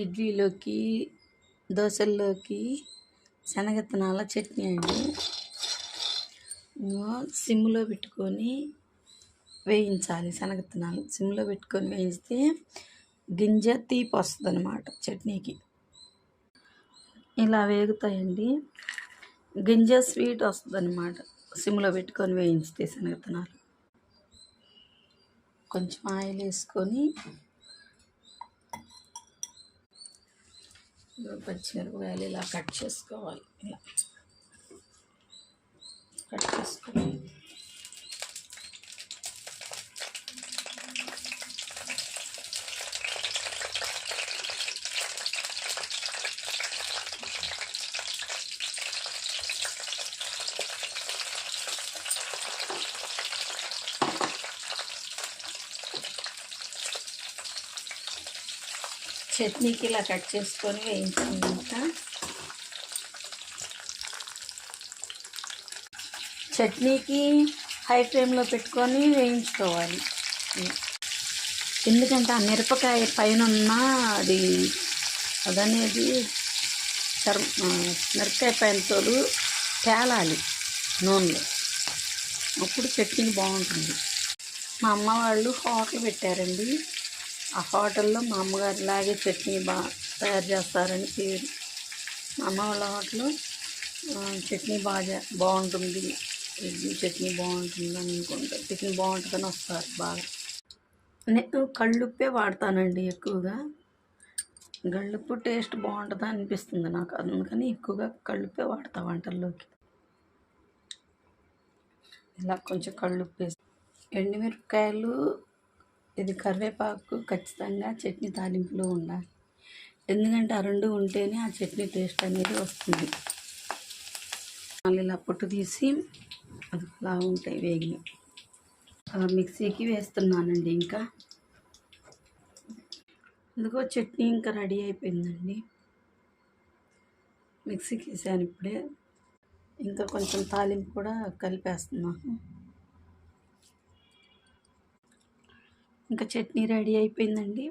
ఇడ్లీలోకి, దోశల్లోకి శనగిత్తనాల చట్నీ అండి. సిమ్లో పెట్టుకొని వేయించాలి. శనగిత్తనాలు సిమ్లో పెట్టుకొని వేయిస్తే గింజ తీపి వస్తుంది అన్నమాట చట్నీకి. ఇలా వేగుతాయండి. గింజ స్వీట్ వస్తుంది అన్నమాట సిమ్లో పెట్టుకొని వేయించితే శనగిత్తనాలు. కొంచెం ఆయిల్ వేసుకొని పచ్చిమిరపకాయలు ఇలా కట్ చేసుకోవాలి. ఇలా కట్ చేసుకొని చట్నీకి ఇలా కట్ చేసుకొని వేయించాక చట్నీకి హై ఫ్లేమ్లో పెట్టుకొని వేయించుకోవాలి. ఎందుకంటే ఆ మిరపకాయ పైన ఉన్న అదనేది మిరపకాయ పైన తోలు తేలాలి నూనెలో, అప్పుడు చట్నీ బాగుంటుంది. మా అమ్మ వాళ్ళు హోటల్ పెట్టారండి. ఆ హోటల్లో మా అమ్మగారు ఇలాగే చట్నీ బాగా తయారు చేస్తారని పేరు. మా అమ్మ వాళ్ళ హోటల్లో చట్నీ బాగుంటుంది, ఇడ్లీ చట్నీ బాగుంటుంది అనుకుంటా, టిఫిన్ బాగుంటుందని వస్తారు బాగా. నేను కళ్ళుప్పే వాడతానండి ఎక్కువగా. గళ్ళుప్పు టేస్ట్ బాగుంటుంది అనిపిస్తుంది నాకు, అందుకని ఎక్కువగా కళ్ళుప్పే వాడతా వంటల్లోకి. ఇలా కొంచెం కళ్ళుప్పు వేసి, ఎండుమిరపకాయలు, ఇది కరివేపాకు ఖచ్చితంగా చట్నీ తాలింపులో ఉండాలి. ఎందుకంటే ఆ రెండు ఉంటేనే ఆ చట్నీ టేస్ట్ అనేది వస్తుంది. మళ్ళీ ఇలా పొట్టు తీసి అది అలా ఉంటాయి వేగి అలా మిక్సీకి వేస్తున్నానండి. ఇంకా ఎందుకో చట్నీ ఇంకా రెడీ అయిపోయిందండి. మిక్సీకి వేసాను ఇప్పుడే. ఇంకా కొంచెం తాలింపు కూడా కలిపేస్తున్నాను. ఇంకా చట్నీ రెడీ అయిపోయిందండి.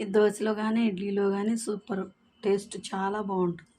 ఇది దోశలో కానీ ఇడ్లీలో కానీ సూపర్ టేస్ట్, చాలా బాగుంటుంది.